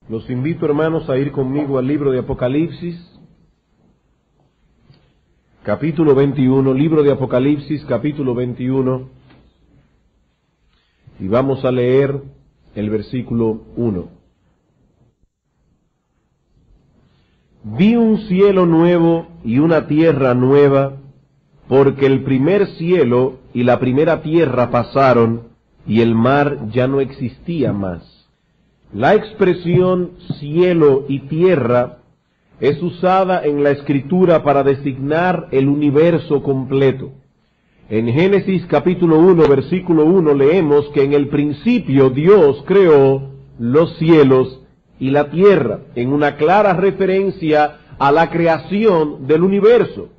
Los invito, hermanos, a ir conmigo al libro de Apocalipsis, capítulo 21, libro de Apocalipsis, capítulo 21, y vamos a leer el versículo 1. Vi un cielo nuevo y una tierra nueva, porque el primer cielo y la primera tierra pasaron, y el mar ya no existía más. La expresión cielo y tierra es usada en la Escritura para designar el universo completo. En Génesis capítulo 1, versículo 1 leemos que en el principio Dios creó los cielos y la tierra, en una clara referencia a la creación del universo.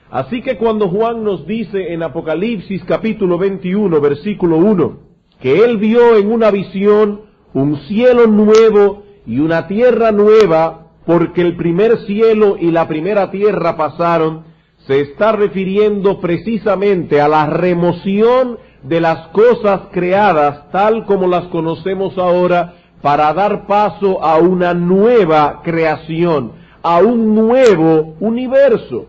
Así que cuando Juan nos dice en Apocalipsis capítulo 21, versículo 1, que él vio en una visión un cielo nuevo y una tierra nueva, porque el primer cielo y la primera tierra pasaron, se está refiriendo precisamente a la remoción de las cosas creadas tal como las conocemos ahora, para dar paso a una nueva creación, a un nuevo universo.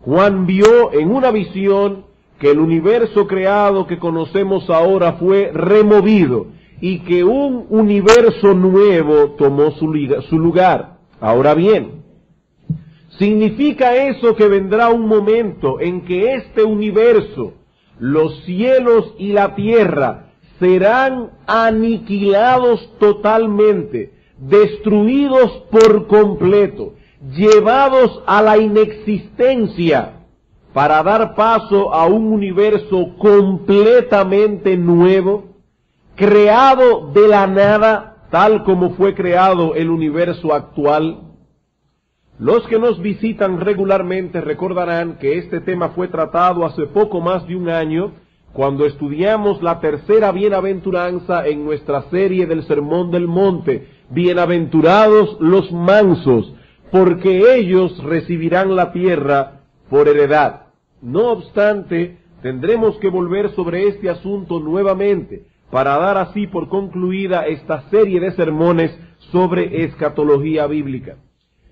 Juan vio en una visión que el universo creado que conocemos ahora fue removido, y que un universo nuevo tomó su lugar. Ahora bien, ¿significa eso que vendrá un momento en que este universo, los cielos y la tierra, serán aniquilados totalmente, destruidos por completo, llevados a la inexistencia, para dar paso a un universo completamente nuevo, creado de la nada, tal como fue creado el universo actual? Los que nos visitan regularmente recordarán que este tema fue tratado hace poco más de un año, cuando estudiamos la tercera bienaventuranza en nuestra serie del Sermón del Monte. Bienaventurados los mansos, porque ellos recibirán la tierra por heredad. No obstante, tendremos que volver sobre este asunto nuevamente, para dar así por concluida esta serie de sermones sobre escatología bíblica.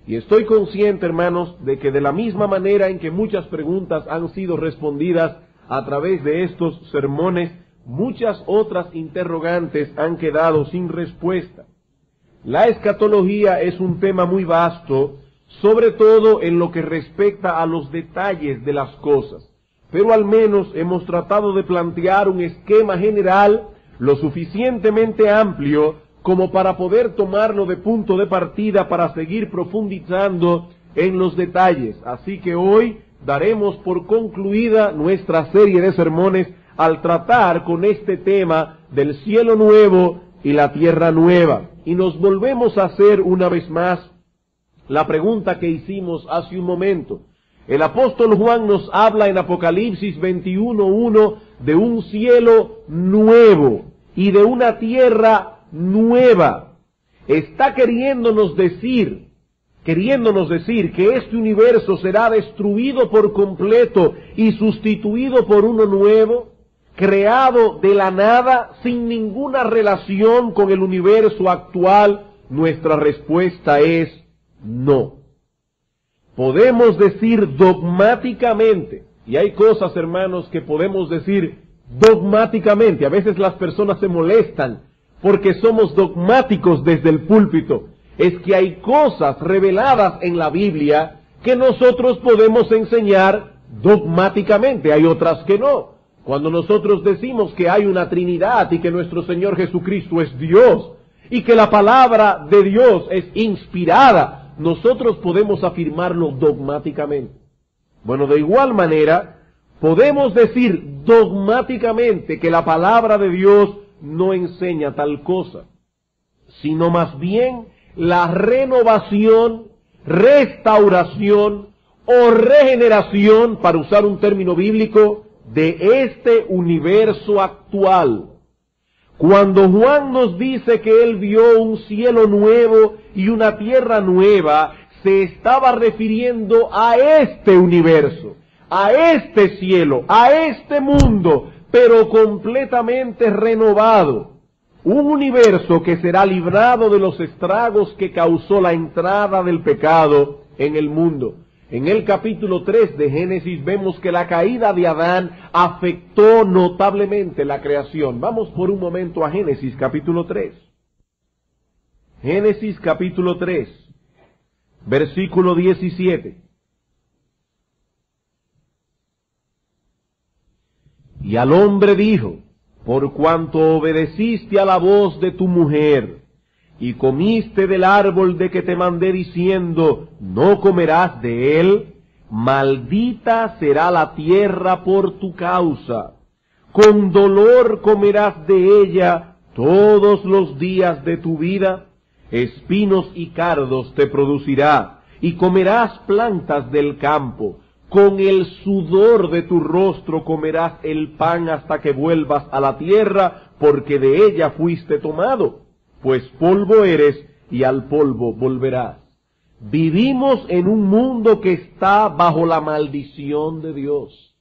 Y estoy consciente, hermanos, de que de la misma manera en que muchas preguntas han sido respondidas a través de estos sermones, muchas otras interrogantes han quedado sin respuesta. La escatología es un tema muy vasto, sobre todo en lo que respecta a los detalles de las cosas, pero al menos hemos tratado de plantear un esquema general lo suficientemente amplio como para poder tomarlo de punto de partida para seguir profundizando en los detalles. Así que hoy daremos por concluida nuestra serie de sermones al tratar con este tema del cielo nuevo y la tierra nueva. Y nos volvemos a hacer una vez más la pregunta que hicimos hace un momento. El apóstol Juan nos habla en Apocalipsis 21:1 de un cielo nuevo y de una tierra nueva. Está queriéndonos decir que este universo será destruido por completo y sustituido por uno nuevo, creado de la nada, sin ninguna relación con el universo actual. Nuestra respuesta es no. Podemos decir dogmáticamente, y hay cosas, hermanos, que podemos decir dogmáticamente. A veces las personas se molestan porque somos dogmáticos desde el púlpito. Es que hay cosas reveladas en la Biblia que nosotros podemos enseñar dogmáticamente, hay otras que no. Cuando nosotros decimos que hay una Trinidad y que nuestro Señor Jesucristo es Dios y que la palabra de Dios es inspirada, nosotros podemos afirmarlo dogmáticamente. Bueno, de igual manera, podemos decir dogmáticamente que la palabra de Dios no enseña tal cosa, sino más bien la renovación, restauración o regeneración, para usar un término bíblico, de este universo actual. Cuando Juan nos dice que él vio un cielo nuevo y una tierra nueva, se estaba refiriendo a este universo, a este cielo, a este mundo, pero completamente renovado. Un universo que será librado de los estragos que causó la entrada del pecado en el mundo. En el capítulo 3 de Génesis vemos que la caída de Adán afectó notablemente la creación. Vamos por un momento a Génesis capítulo 3. Génesis capítulo 3, versículo 17. Y al hombre dijo: por cuanto obedeciste a la voz de tu mujer, y comiste del árbol de que te mandé diciendo, no comerás de él, maldita será la tierra por tu causa. Con dolor comerás de ella todos los días de tu vida, espinos y cardos te producirá, y comerás plantas del campo. Con el sudor de tu rostro comerás el pan hasta que vuelvas a la tierra, porque de ella fuiste tomado, pues polvo eres y al polvo volverás. Vivimos en un mundo que está bajo la maldición de Dios.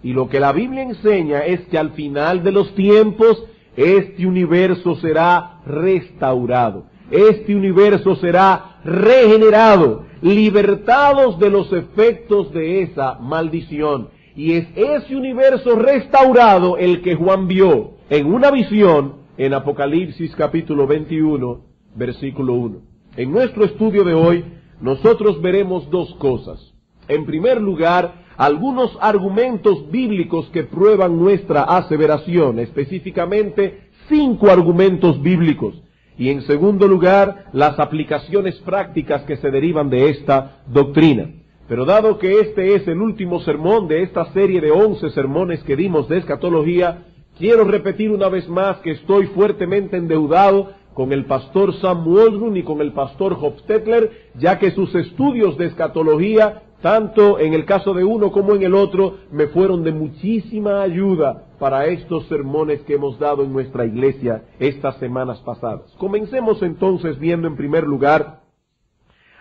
Y lo que la Biblia enseña es que al final de los tiempos, este universo será restaurado. Este universo será regenerado, libertados de los efectos de esa maldición. Y es ese universo restaurado el que Juan vio en una visión en Apocalipsis capítulo 21, versículo 1. En nuestro estudio de hoy, nosotros veremos dos cosas. En primer lugar, algunos argumentos bíblicos que prueban nuestra aseveración, específicamente 5 argumentos bíblicos. Y en segundo lugar, las aplicaciones prácticas que se derivan de esta doctrina. Pero dado que este es el último sermón de esta serie de 11 sermones que dimos de escatología, quiero repetir una vez más que estoy fuertemente endeudado con el pastor Sam Waldron y con el pastor Hofstetler, ya que sus estudios de escatología, tanto en el caso de uno como en el otro, me fueron de muchísima ayuda para estos sermones que hemos dado en nuestra iglesia estas semanas pasadas. Comencemos entonces viendo en primer lugar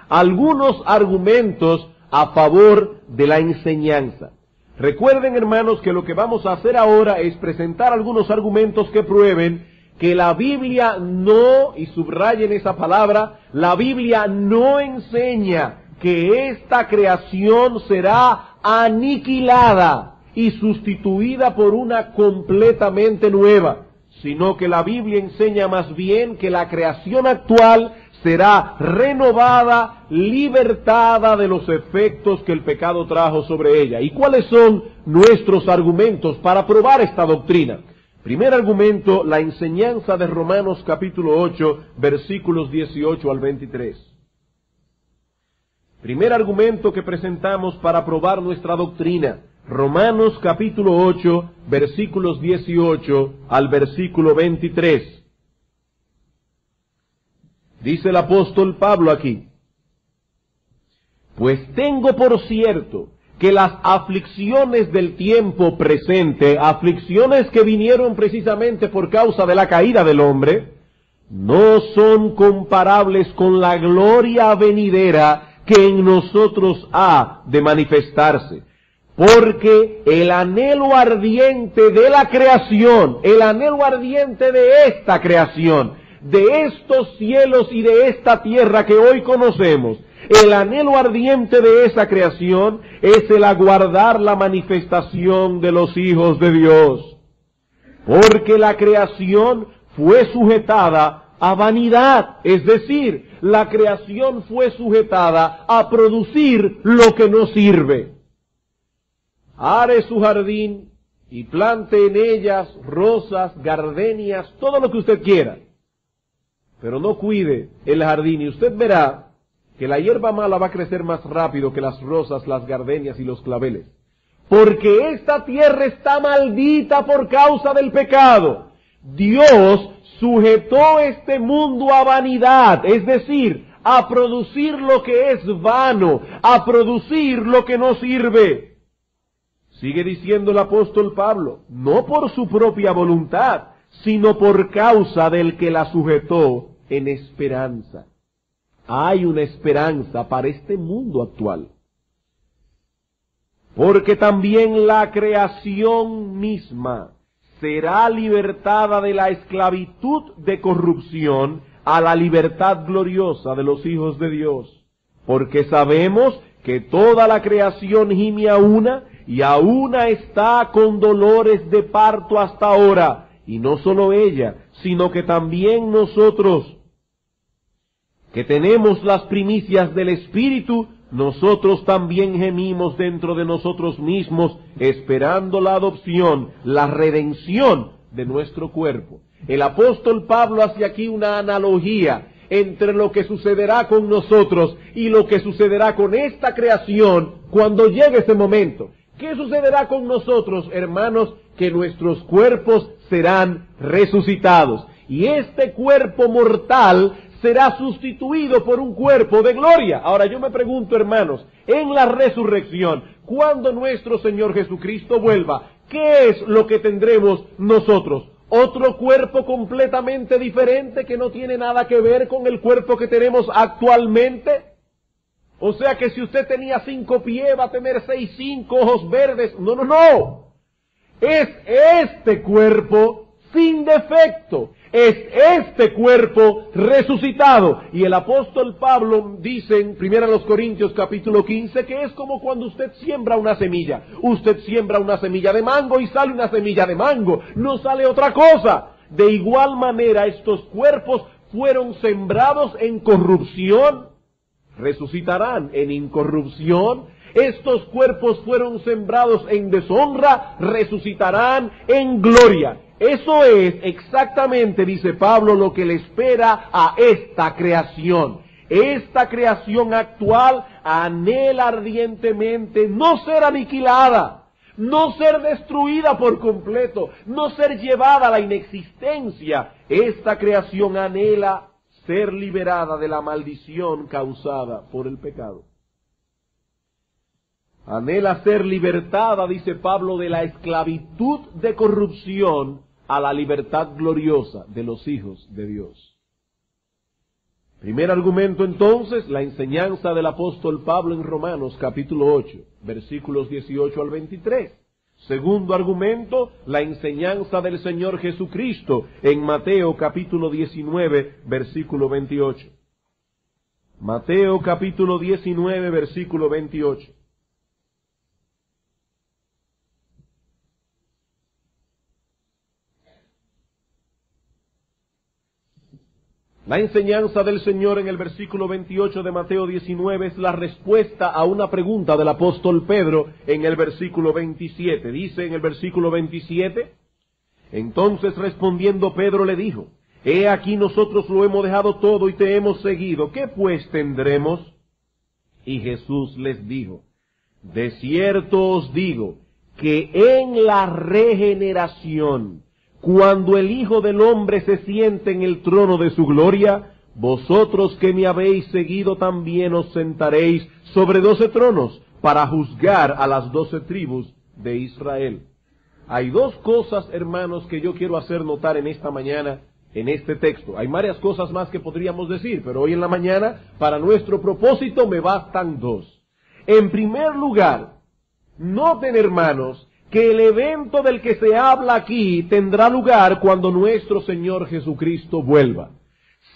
algunos argumentos a favor de la enseñanza. Recuerden, hermanos, que lo que vamos a hacer ahora es presentar algunos argumentos que prueben que la Biblia no, y subrayen esa palabra, la Biblia no enseña que esta creación será aniquilada y sustituida por una completamente nueva, sino que la Biblia enseña más bien que la creación actual será renovada, libertada de los efectos que el pecado trajo sobre ella. ¿Y cuáles son nuestros argumentos para probar esta doctrina? Primer argumento, la enseñanza de Romanos capítulo 8, versículos 18 al 23. Primer argumento que presentamos para probar nuestra doctrina, Romanos capítulo 8, versículos 18 al versículo 23. Dice el apóstol Pablo aquí: pues tengo por cierto que las aflicciones del tiempo presente, aflicciones que vinieron precisamente por causa de la caída del hombre, no son comparables con la gloria venidera que en nosotros ha de manifestarse. Porque el anhelo ardiente de la creación, el anhelo ardiente de esta creación, de estos cielos y de esta tierra que hoy conocemos, el anhelo ardiente de esa creación es el aguardar la manifestación de los hijos de Dios. Porque la creación fue sujetada a vanidad, es decir, la creación fue sujetada a producir lo que no sirve. Are su jardín y plante en ellas rosas, gardenias, todo lo que usted quiera, pero no cuide el jardín y usted verá que la hierba mala va a crecer más rápido que las rosas, las gardenias y los claveles. Porque esta tierra está maldita por causa del pecado. Dios sujetó este mundo a vanidad, es decir, a producir lo que es vano, a producir lo que no sirve. Sigue diciendo el apóstol Pablo, no por su propia voluntad, sino por causa del que la sujetó en esperanza. Hay una esperanza para este mundo actual. Porque también la creación misma será libertada de la esclavitud de corrupción a la libertad gloriosa de los hijos de Dios. Porque sabemos que toda la creación gime a una, y a una está con dolores de parto hasta ahora, y no solo ella, sino que también nosotros, que tenemos las primicias del Espíritu, nosotros también gemimos dentro de nosotros mismos, esperando la adopción, la redención de nuestro cuerpo. El apóstol Pablo hace aquí una analogía entre lo que sucederá con nosotros y lo que sucederá con esta creación cuando llegue ese momento. ¿Qué sucederá con nosotros, hermanos? Que nuestros cuerpos serán resucitados. Y este cuerpo mortal será sustituido por un cuerpo de gloria. Ahora yo me pregunto, hermanos, en la resurrección, cuando nuestro Señor Jesucristo vuelva, ¿qué es lo que tendremos nosotros? ¿Otro cuerpo completamente diferente que no tiene nada que ver con el cuerpo que tenemos actualmente? O sea que si usted tenía 5 pies, va a tener 6, 5 ojos verdes. No, no, no. Es este cuerpo sin defecto. Es este cuerpo resucitado. Y el apóstol Pablo dice en 1 Corintios capítulo 15 que es como cuando usted siembra una semilla. Usted siembra una semilla de mango y sale una semilla de mango. No sale otra cosa. De igual manera estos cuerpos fueron sembrados en corrupción, resucitarán en incorrupción. Estos cuerpos fueron sembrados en deshonra, resucitarán en gloria. Eso es exactamente, dice Pablo, lo que le espera a esta creación. Esta creación actual anhela ardientemente no ser aniquilada, no ser destruida por completo, no ser llevada a la inexistencia. Esta creación anhela ser liberada de la maldición causada por el pecado. Anhela ser libertada, dice Pablo, de la esclavitud de corrupción a la libertad gloriosa de los hijos de Dios. Primer argumento entonces, la enseñanza del apóstol Pablo en Romanos capítulo 8, versículos 18 al 23. Segundo argumento, la enseñanza del Señor Jesucristo en Mateo capítulo 19, versículo 28. Mateo capítulo 19, versículo 28. La enseñanza del Señor en el versículo 28 de Mateo 19 es la respuesta a una pregunta del apóstol Pedro en el versículo 27. Dice en el versículo 27, entonces respondiendo Pedro le dijo, he aquí nosotros lo hemos dejado todo y te hemos seguido, ¿qué pues tendremos? Y Jesús les dijo, de cierto os digo que en la regeneración, cuando el Hijo del Hombre se siente en el trono de su gloria, vosotros que me habéis seguido también os sentaréis sobre 12 tronos para juzgar a las 12 tribus de Israel. Hay dos cosas, hermanos, que yo quiero hacer notar en esta mañana, en este texto. Hay varias cosas más que podríamos decir, pero hoy en la mañana, para nuestro propósito, me bastan dos. En primer lugar, noten, hermanos, que el evento del que se habla aquí tendrá lugar cuando nuestro Señor Jesucristo vuelva.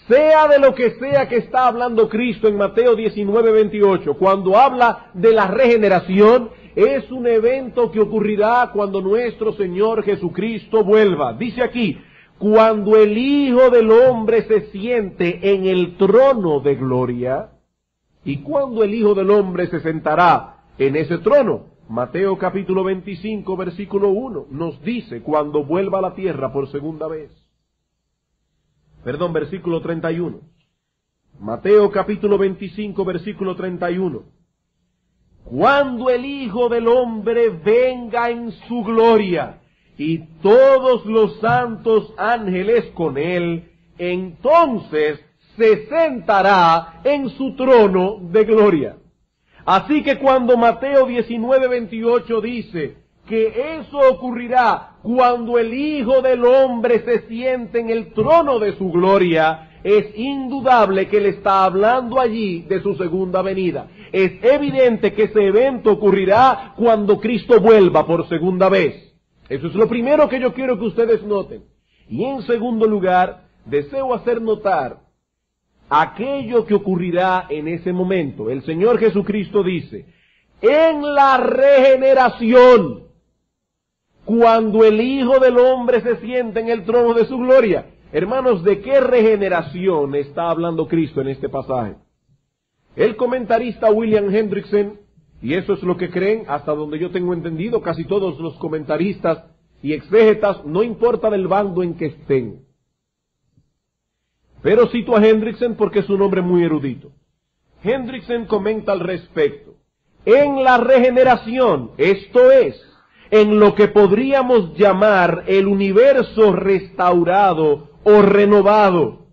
Sea de lo que sea que está hablando Cristo en Mateo 19, 28, cuando habla de la regeneración, es un evento que ocurrirá cuando nuestro Señor Jesucristo vuelva. Dice aquí, cuando el Hijo del Hombre se siente en el trono de gloria, y cuando el Hijo del Hombre se sentará en ese trono. Mateo capítulo 25, versículo 1, nos dice cuando vuelva a la tierra por segunda vez. Versículo 31. Mateo capítulo 25, versículo 31. Cuando el Hijo del Hombre venga en su gloria y todos los santos ángeles con él, entonces se sentará en su trono de gloria. Así que cuando Mateo 19, 28 dice que eso ocurrirá cuando el Hijo del Hombre se siente en el trono de su gloria, es indudable que él está hablando allí de su segunda venida. Es evidente que ese evento ocurrirá cuando Cristo vuelva por segunda vez. Eso es lo primero que yo quiero que ustedes noten. Y en segundo lugar, deseo hacer notar aquello que ocurrirá en ese momento. El Señor Jesucristo dice, en la regeneración, cuando el Hijo del Hombre se siente en el trono de su gloria. Hermanos, ¿de qué regeneración está hablando Cristo en este pasaje? El comentarista William Hendrickson, y eso es lo que creen, hasta donde yo tengo entendido, casi todos los comentaristas y exégetas, no importa del bando en que estén. Pero cito a Hendrickson porque es un hombre muy erudito. Hendrickson comenta al respecto. En la regeneración, esto es, en lo que podríamos llamar el universo restaurado o renovado,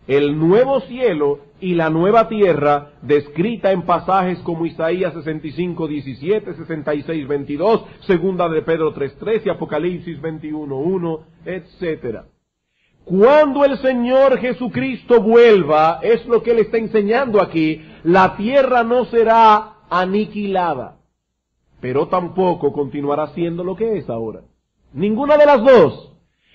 el nuevo cielo y la nueva tierra, descrita en pasajes como Isaías 65:17, 66:22, segunda de Pedro 3:13, Apocalipsis 21:1, etc. Cuando el Señor Jesucristo vuelva, es lo que Él está enseñando aquí, la tierra no será aniquilada, pero tampoco continuará siendo lo que es ahora. Ninguna de las dos,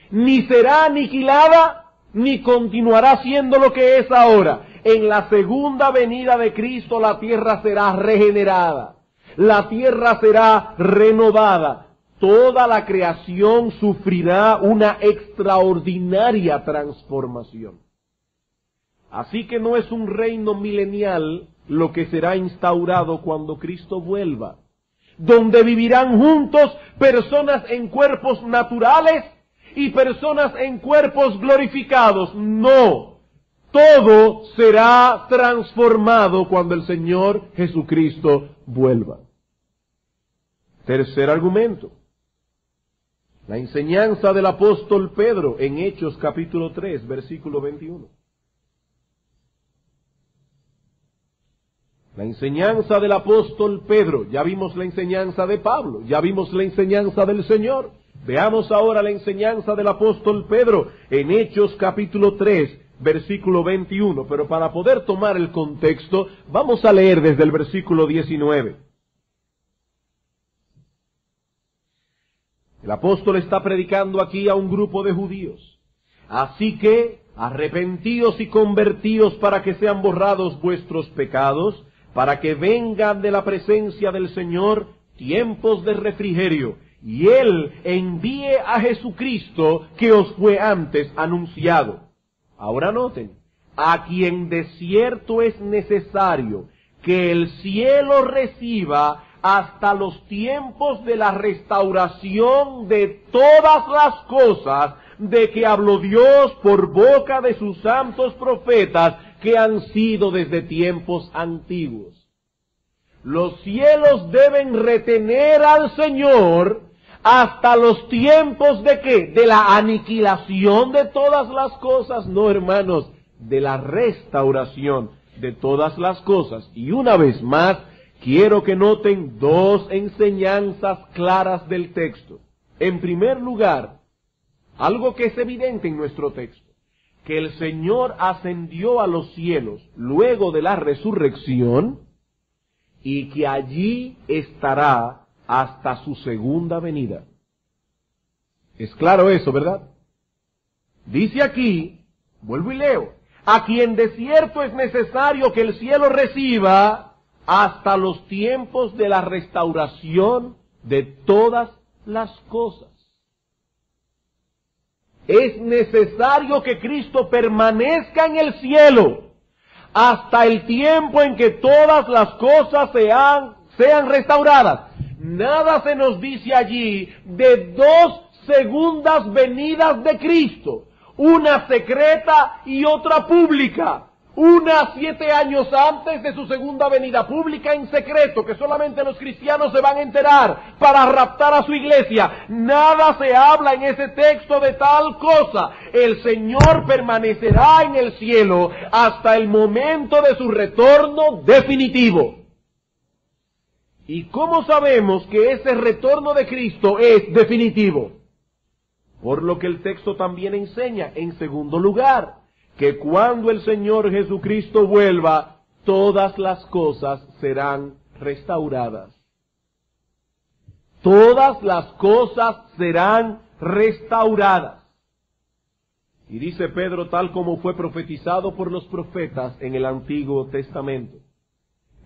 ni será aniquilada, ni continuará siendo lo que es ahora. En la segunda venida de Cristo la tierra será regenerada, la tierra será renovada. Toda la creación sufrirá una extraordinaria transformación. Así que no es un reino milenial lo que será instaurado cuando Cristo vuelva, donde vivirán juntos personas en cuerpos naturales y personas en cuerpos glorificados. No, todo será transformado cuando el Señor Jesucristo vuelva. Tercer argumento. La enseñanza del apóstol Pedro en Hechos capítulo 3, versículo 21. La enseñanza del apóstol Pedro. Ya vimos la enseñanza de Pablo, ya vimos la enseñanza del Señor. Veamos ahora la enseñanza del apóstol Pedro en Hechos capítulo 3, versículo 21. Pero para poder tomar el contexto, vamos a leer desde el versículo 19. El apóstol está predicando aquí a un grupo de judíos. Así que, arrepentíos y convertíos para que sean borrados vuestros pecados, para que vengan de la presencia del Señor tiempos de refrigerio, y Él envíe a Jesucristo que os fue antes anunciado. Ahora noten, a quien de cierto es necesario que el cielo reciba hasta los tiempos de la restauración de todas las cosas de que habló Dios por boca de sus santos profetas que han sido desde tiempos antiguos. Los cielos deben retener al Señor hasta los tiempos ¿de qué? De la aniquilación de todas las cosas. No, hermanos, de la restauración de todas las cosas. Y una vez más, quiero que noten dos enseñanzas claras del texto. En primer lugar, algo que es evidente en nuestro texto, que el Señor ascendió a los cielos luego de la resurrección y que allí estará hasta su segunda venida. Es claro eso, ¿verdad? Dice aquí, vuelvo y leo, a quien de cierto es necesario que el cielo reciba hasta los tiempos de la restauración de todas las cosas. Es necesario que Cristo permanezca en el cielo hasta el tiempo en que todas las cosas sean restauradas. Nada se nos dice allí de dos segundas venidas de Cristo, una secreta y otra pública. Una 7 años antes de su segunda venida pública en secreto, que solamente los cristianos se van a enterar para raptar a su iglesia. Nada se habla en ese texto de tal cosa. El Señor permanecerá en el cielo hasta el momento de su retorno definitivo. ¿Y cómo sabemos que ese retorno de Cristo es definitivo? Por lo que el texto también enseña, en segundo lugar, que cuando el Señor Jesucristo vuelva, todas las cosas serán restauradas. todas las cosas serán restauradas. Y dice Pedro, tal como fue profetizado por los profetas en el Antiguo Testamento.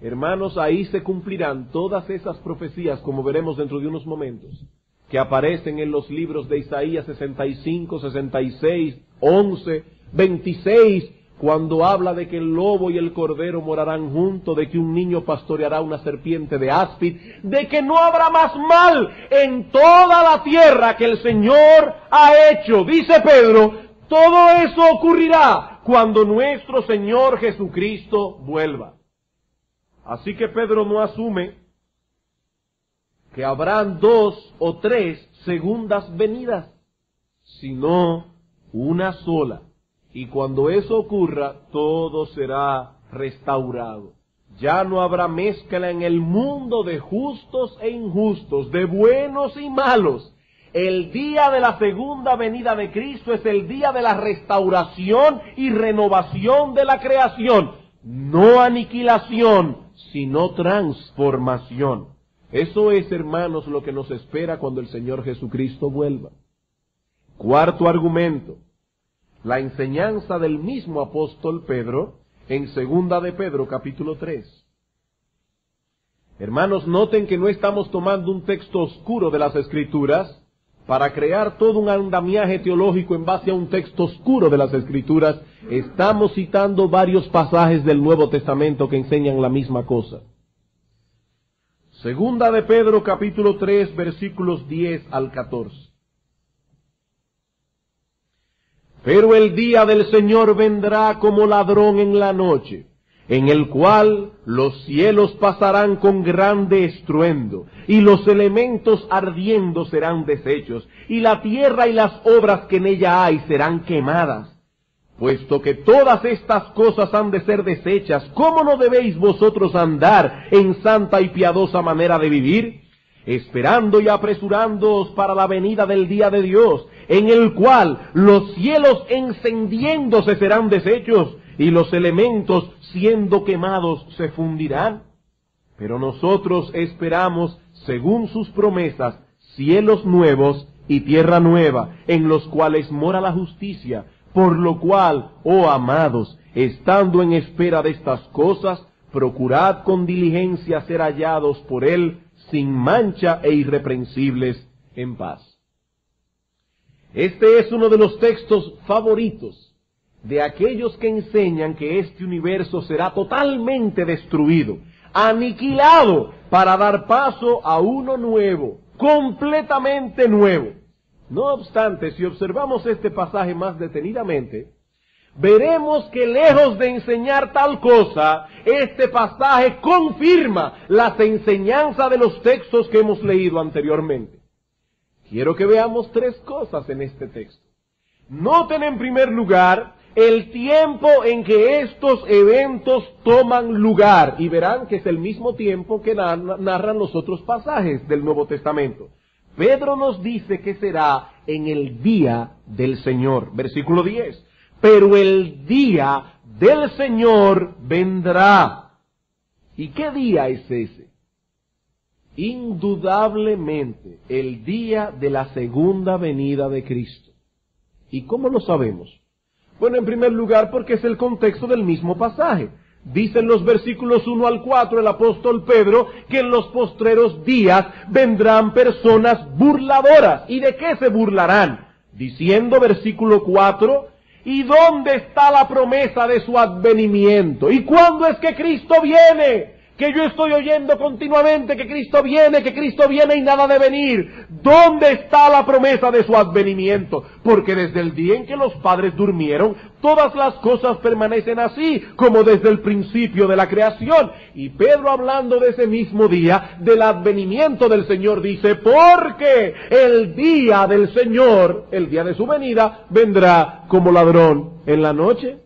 Hermanos, ahí se cumplirán todas esas profecías, como veremos dentro de unos momentos, que aparecen en los libros de Isaías 65, 66, 11, 26, cuando habla de que el lobo y el cordero morarán juntos, de que un niño pastoreará una serpiente de áspid, de que no habrá más mal en toda la tierra que el Señor ha hecho. Dice Pedro, todo eso ocurrirá cuando nuestro Señor Jesucristo vuelva. Así que Pedro no asume que habrán 2 o 3 segundas venidas, sino una sola. Y cuando eso ocurra, todo será restaurado. Ya no habrá mezcla en el mundo de justos e injustos, de buenos y malos. El día de la segunda venida de Cristo es el día de la restauración y renovación de la creación. No aniquilación, sino transformación. Eso es, hermanos, lo que nos espera cuando el Señor Jesucristo vuelva. Cuarto argumento, la enseñanza del mismo apóstol Pedro en 2 de Pedro capítulo 3. Hermanos, noten que no estamos tomando un texto oscuro de las Escrituras para crear todo un andamiaje teológico en base a un texto oscuro de las Escrituras. Estamos citando varios pasajes del Nuevo Testamento que enseñan la misma cosa. 2 de Pedro capítulo 3 versículos 10 al 14. Pero el día del Señor vendrá como ladrón en la noche, en el cual los cielos pasarán con grande estruendo, y los elementos ardiendo serán deshechos, y la tierra y las obras que en ella hay serán quemadas. Puesto que todas estas cosas han de ser deshechas, ¿cómo no debéis vosotros andar en santa y piadosa manera de vivir? Esperando y apresurándoos para la venida del día de Dios, en el cual los cielos encendiéndose serán deshechos, y los elementos siendo quemados se fundirán. Pero nosotros esperamos, según sus promesas, cielos nuevos y tierra nueva, en los cuales mora la justicia. Por lo cual, oh amados, estando en espera de estas cosas, procurad con diligencia ser hallados por Él, sin mancha e irreprensibles en paz. Este es uno de los textos favoritos de aquellos que enseñan que este universo será totalmente destruido, aniquilado, para dar paso a uno nuevo, completamente nuevo. No obstante, si observamos este pasaje más detenidamente, veremos que lejos de enseñar tal cosa, este pasaje confirma las enseñanzas de los textos que hemos leído anteriormente. Quiero que veamos 3 cosas en este texto. Noten en primer lugar el tiempo en que estos eventos toman lugar, y verán que es el mismo tiempo que narran los otros pasajes del Nuevo Testamento. Pedro nos dice que será en el día del Señor. Versículo 10. Pero el día del Señor vendrá. ¿Y qué día es ese? Indudablemente el día de la segunda venida de Cristo. ¿Y cómo lo sabemos? Bueno, en primer lugar porque es el contexto del mismo pasaje. Dicen los versículos 1 al 4 el apóstol Pedro que en los postreros días vendrán personas burladoras. ¿Y de qué se burlarán? Diciendo, versículo 4, ¿y dónde está la promesa de su advenimiento? ¿Y cuándo es que Cristo viene? Que yo estoy oyendo continuamente que Cristo viene y nada de venir. ¿Dónde está la promesa de su advenimiento? Porque desde el día en que los padres durmieron, todas las cosas permanecen así, como desde el principio de la creación. Y Pedro, hablando de ese mismo día, del advenimiento del Señor, dice, porque el día del Señor, el día de su venida, vendrá como ladrón en la noche.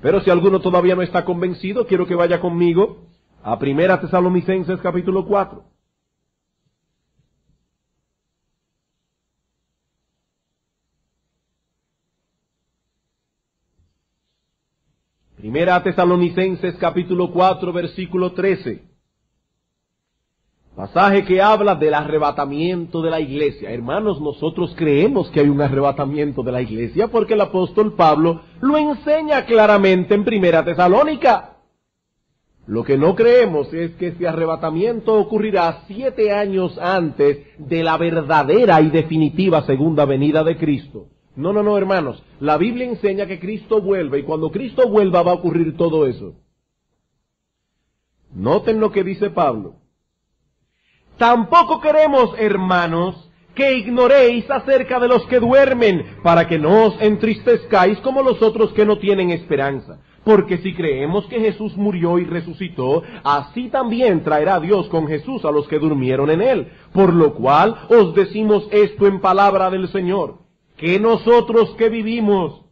Pero si alguno todavía no está convencido, quiero que vaya conmigo a 1 Tesalonicenses capítulo 4. Primera Tesalonicenses capítulo 4 versículo 13. Pasaje que habla del arrebatamiento de la iglesia. Hermanos, nosotros creemos que hay un arrebatamiento de la iglesia porque el apóstol Pablo lo enseña claramente en Primera Tesalónica. Lo que no creemos es que ese arrebatamiento ocurrirá 7 años antes de la verdadera y definitiva segunda venida de Cristo. No, hermanos. La Biblia enseña que Cristo vuelve y cuando Cristo vuelva va a ocurrir todo eso. Noten lo que dice Pablo. Tampoco queremos, hermanos, que ignoréis acerca de los que duermen, para que no os entristezcáis como los otros que no tienen esperanza. Porque si creemos que Jesús murió y resucitó, así también traerá Dios con Jesús a los que durmieron en él. Por lo cual os decimos esto en palabra del Señor, que nosotros que vivimos,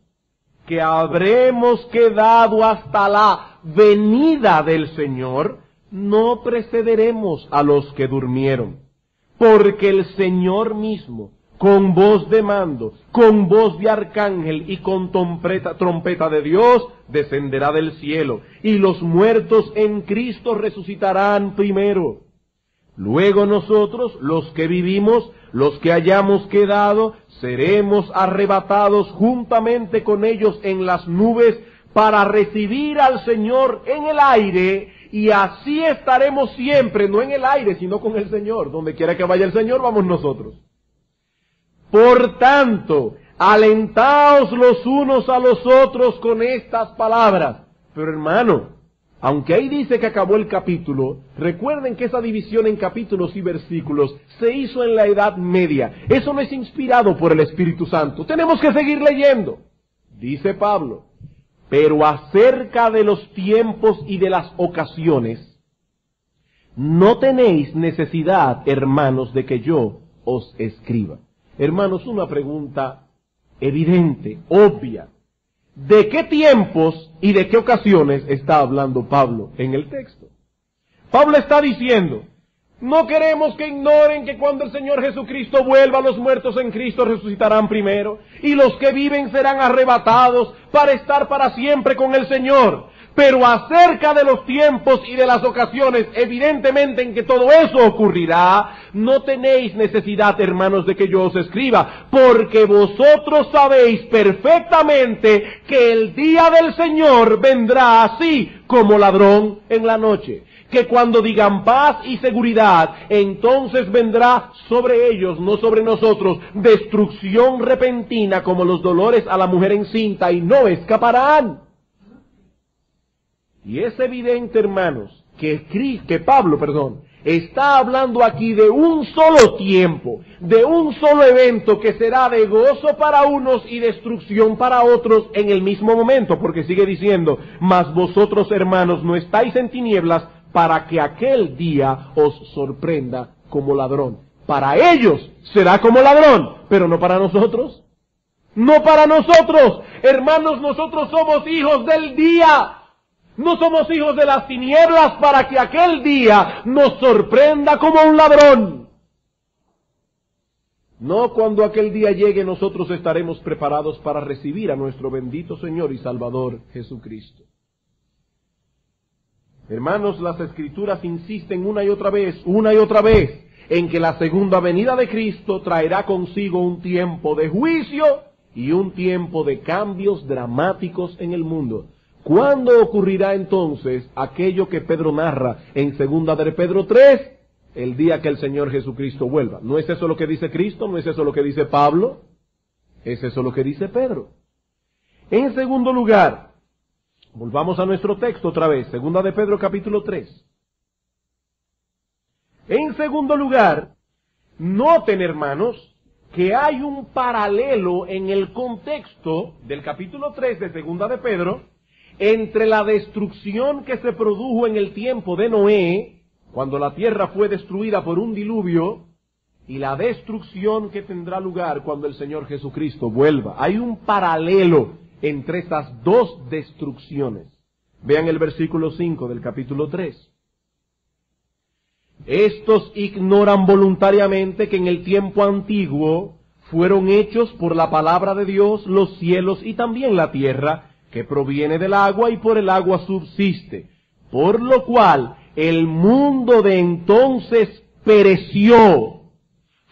que habremos quedado hasta la venida del Señor, no precederemos a los que durmieron. Porque el Señor mismo, con voz de mando, con voz de arcángel y con trompeta de Dios, descenderá del cielo, y los muertos en Cristo resucitarán primero. Luego nosotros, los que vivimos, los que hayamos quedado, seremos arrebatados juntamente con ellos en las nubes para recibir al Señor en el aire, y así estaremos siempre, no en el aire, sino con el Señor. Donde quiera que vaya el Señor, vamos nosotros. Por tanto, alentaos los unos a los otros con estas palabras. Pero hermano, aunque ahí dice que acabó el capítulo, recuerden que esa división en capítulos y versículos se hizo en la Edad Media. Eso no es inspirado por el Espíritu Santo. Tenemos que seguir leyendo. Dice Pablo, pero acerca de los tiempos y de las ocasiones, no tenéis necesidad, hermanos, de que yo os escriba. Hermanos, una pregunta evidente, obvia. ¿De qué tiempos y de qué ocasiones está hablando Pablo en el texto? Pablo está diciendo, no queremos que ignoren que cuando el Señor Jesucristo vuelva, los muertos en Cristo resucitarán primero, y los que viven serán arrebatados para estar para siempre con el Señor. Pero acerca de los tiempos y de las ocasiones, evidentemente en que todo eso ocurrirá, no tenéis necesidad, hermanos, de que yo os escriba, porque vosotros sabéis perfectamente que el día del Señor vendrá así como ladrón en la noche. Que cuando digan paz y seguridad, entonces vendrá sobre ellos, no sobre nosotros, destrucción repentina como los dolores a la mujer encinta, y no escaparán. Y es evidente, hermanos, que Pablo, está hablando aquí de un solo tiempo, de un solo evento que será de gozo para unos y destrucción para otros en el mismo momento, porque sigue diciendo, mas vosotros, hermanos, no estáis en tinieblas para que aquel día os sorprenda como ladrón. Para ellos será como ladrón, pero no para nosotros. No para nosotros, hermanos, nosotros somos hijos del día. No somos hijos de las tinieblas para que aquel día nos sorprenda como un ladrón. No, cuando aquel día llegue nosotros estaremos preparados para recibir a nuestro bendito Señor y Salvador Jesucristo. Hermanos, las Escrituras insisten una y otra vez, en que la segunda venida de Cristo traerá consigo un tiempo de juicio y un tiempo de cambios dramáticos en el mundo. ¿Cuándo ocurrirá entonces aquello que Pedro narra en segunda de Pedro 3? El día que el Señor Jesucristo vuelva. ¿No es eso lo que dice Cristo? ¿No es eso lo que dice Pablo? ¿Es eso lo que dice Pedro? En segundo lugar, volvamos a nuestro texto otra vez, segunda de Pedro capítulo 3. En segundo lugar, noten, hermanos, que hay un paralelo en el contexto del capítulo 3 de segunda de Pedro entre la destrucción que se produjo en el tiempo de Noé, cuando la tierra fue destruida por un diluvio, y la destrucción que tendrá lugar cuando el Señor Jesucristo vuelva. Hay un paralelo entre estas dos destrucciones. Vean el versículo 5 del capítulo 3. Estos ignoran voluntariamente que en el tiempo antiguo fueron hechos por la palabra de Dios los cielos y también la tierra, que proviene del agua y por el agua subsiste, por lo cual el mundo de entonces pereció,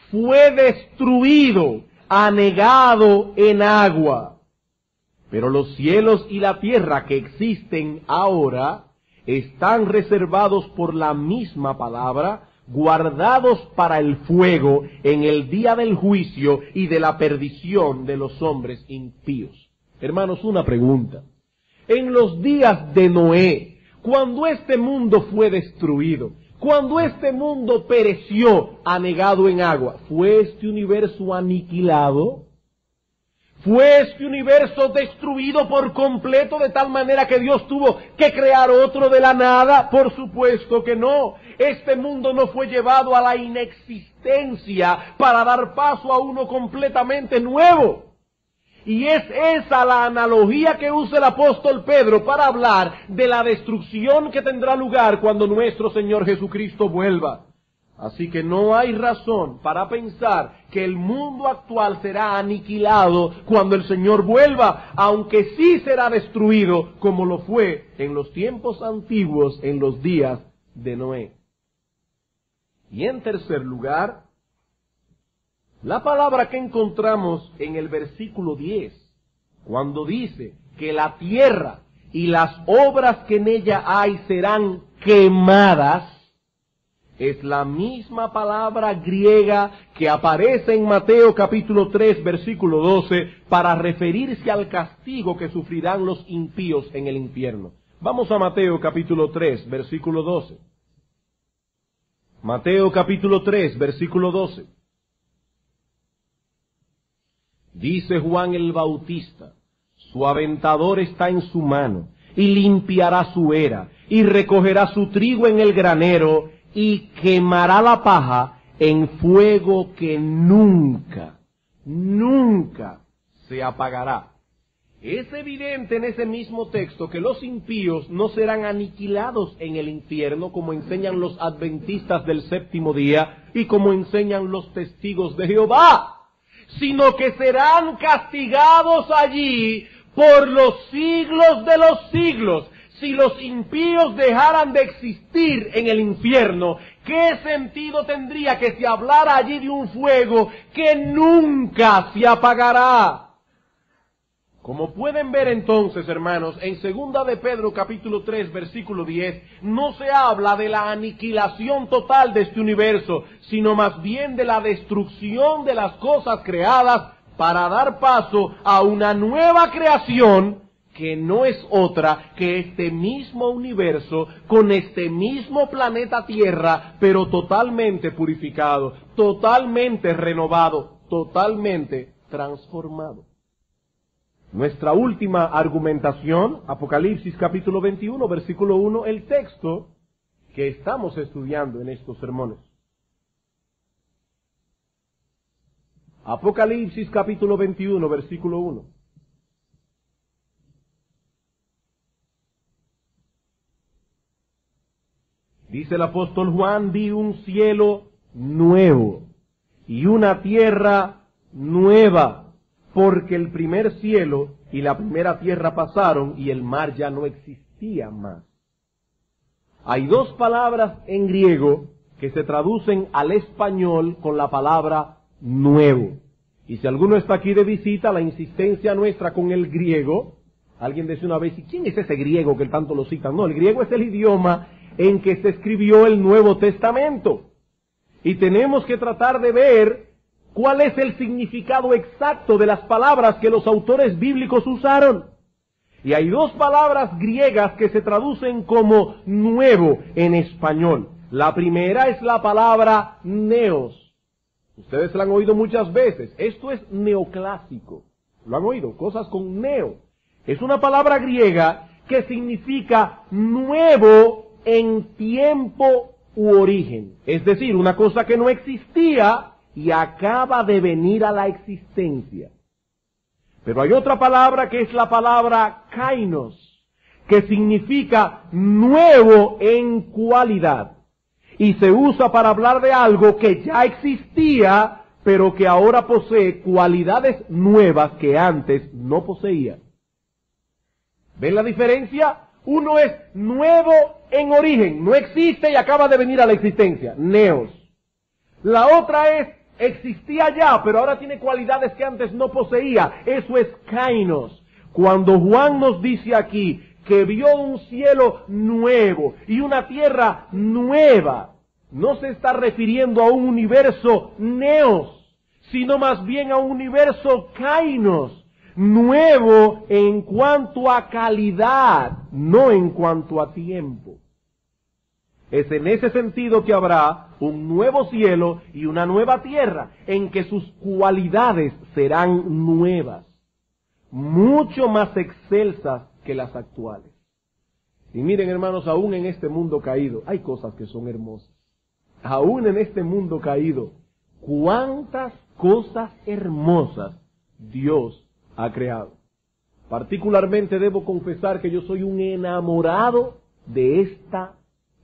fue destruido, anegado en agua. Pero los cielos y la tierra que existen ahora están reservados por la misma palabra, guardados para el fuego en el día del juicio y de la perdición de los hombres impíos. Hermanos, una pregunta. En los días de Noé, cuando este mundo fue destruido, cuando este mundo pereció, anegado en agua, ¿fue este universo aniquilado? ¿Fue este universo destruido por completo de tal manera que Dios tuvo que crear otro de la nada? Por supuesto que no. Este mundo no fue llevado a la inexistencia para dar paso a uno completamente nuevo. Y es esa la analogía que usa el apóstol Pedro para hablar de la destrucción que tendrá lugar cuando nuestro Señor Jesucristo vuelva. Así que no hay razón para pensar que el mundo actual será aniquilado cuando el Señor vuelva, aunque sí será destruido como lo fue en los tiempos antiguos, en los días de Noé. Y en tercer lugar, la palabra que encontramos en el versículo 10, cuando dice que la tierra y las obras que en ella hay serán quemadas, es la misma palabra griega que aparece en Mateo capítulo 3, versículo 12, para referirse al castigo que sufrirán los impíos en el infierno. Vamos a Mateo capítulo 3, versículo 12. Mateo capítulo 3, versículo 12. Dice Juan el Bautista: su aventador está en su mano, y limpiará su era, y recogerá su trigo en el granero, y quemará la paja en fuego que nunca, nunca se apagará. Es evidente en ese mismo texto que los impíos no serán aniquilados en el infierno, como enseñan los adventistas del séptimo día y como enseñan los testigos de Jehová, sino que serán castigados allí por los siglos de los siglos. Si los impíos dejaran de existir en el infierno, ¿qué sentido tendría que se hablara allí de un fuego que nunca se apagará? Como pueden ver entonces, hermanos, en 2 de Pedro capítulo 3, versículo 10, no se habla de la aniquilación total de este universo, sino más bien de la destrucción de las cosas creadas para dar paso a una nueva creación que no es otra que este mismo universo con este mismo planeta Tierra, pero totalmente purificado, totalmente renovado, totalmente transformado. Nuestra última argumentación, Apocalipsis capítulo 21, versículo 1, el texto que estamos estudiando en estos sermones. Apocalipsis capítulo 21, versículo 1. Dice el apóstol Juan: vi un cielo nuevo y una tierra nueva, porque el primer cielo y la primera tierra pasaron y el mar ya no existía más. Hay dos palabras en griego que se traducen al español con la palabra nuevo. Y si alguno está aquí de visita, la insistencia nuestra con el griego, alguien decía una vez: ¿y quién es ese griego que tanto lo citan? No, el griego es el idioma en que se escribió el Nuevo Testamento. Y tenemos que tratar de ver cuál es el significado exacto de las palabras que los autores bíblicos usaron. Y hay dos palabras griegas que se traducen como nuevo en español. La primera es la palabra neos. Ustedes la han oído muchas veces. Esto es neoclásico. ¿Lo han oído? Cosas con neo. Es una palabra griega que significa nuevo en tiempo u origen. Es decir, una cosa que no existía y acaba de venir a la existencia. Pero hay otra palabra que es la palabra kainos, que significa nuevo en cualidad. Y se usa para hablar de algo que ya existía, pero que ahora posee cualidades nuevas que antes no poseía. ¿Ven la diferencia? Uno es nuevo en origen, no existe y acaba de venir a la existencia, neos. La otra es, existía ya, pero ahora tiene cualidades que antes no poseía. Eso es kainos. Cuando Juan nos dice aquí que vio un cielo nuevo y una tierra nueva, no se está refiriendo a un universo neos, sino más bien a un universo kainos, nuevo en cuanto a calidad, no en cuanto a tiempo. Es en ese sentido que habrá un nuevo cielo y una nueva tierra, en que sus cualidades serán nuevas, mucho más excelsas que las actuales. Y miren, hermanos, aún en este mundo caído, hay cosas que son hermosas. Aún en este mundo caído, cuántas cosas hermosas Dios ha creado. Particularmente debo confesar que yo soy un enamorado de esta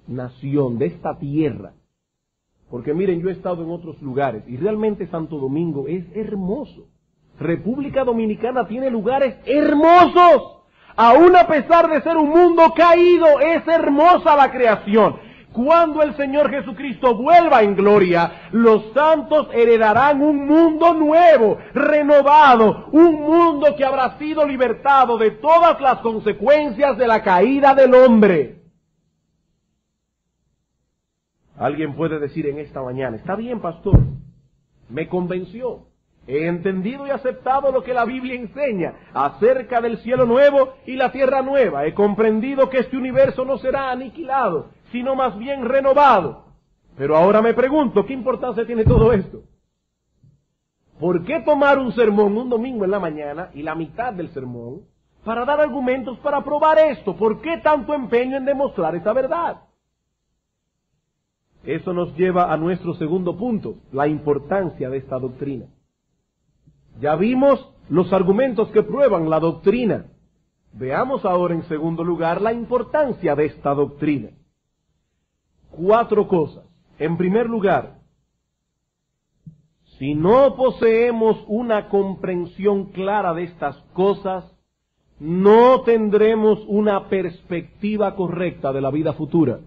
nación, de esta tierra. Porque miren, yo he estado en otros lugares y realmente Santo Domingo es hermoso. República Dominicana tiene lugares hermosos. Aún a pesar de ser un mundo caído, es hermosa la creación. Cuando el Señor Jesucristo vuelva en gloria, los santos heredarán un mundo nuevo, renovado, un mundo que habrá sido libertado de todas las consecuencias de la caída del hombre. Alguien puede decir en esta mañana, está bien, pastor, me convenció, he entendido y aceptado lo que la Biblia enseña acerca del cielo nuevo y la tierra nueva, he comprendido que este universo no será aniquilado, sino más bien renovado. Pero ahora me pregunto, ¿qué importancia tiene todo esto? ¿Por qué tomar un sermón un domingo en la mañana y la mitad del sermón para dar argumentos para probar esto? ¿Por qué tanto empeño en demostrar esta verdad? Eso nos lleva a nuestro segundo punto, la importancia de esta doctrina. Ya vimos los argumentos que prueban la doctrina. Veamos ahora en segundo lugar la importancia de esta doctrina. 4 cosas. En primer lugar, si no poseemos una comprensión clara de estas cosas, no tendremos una perspectiva correcta de la vida futura.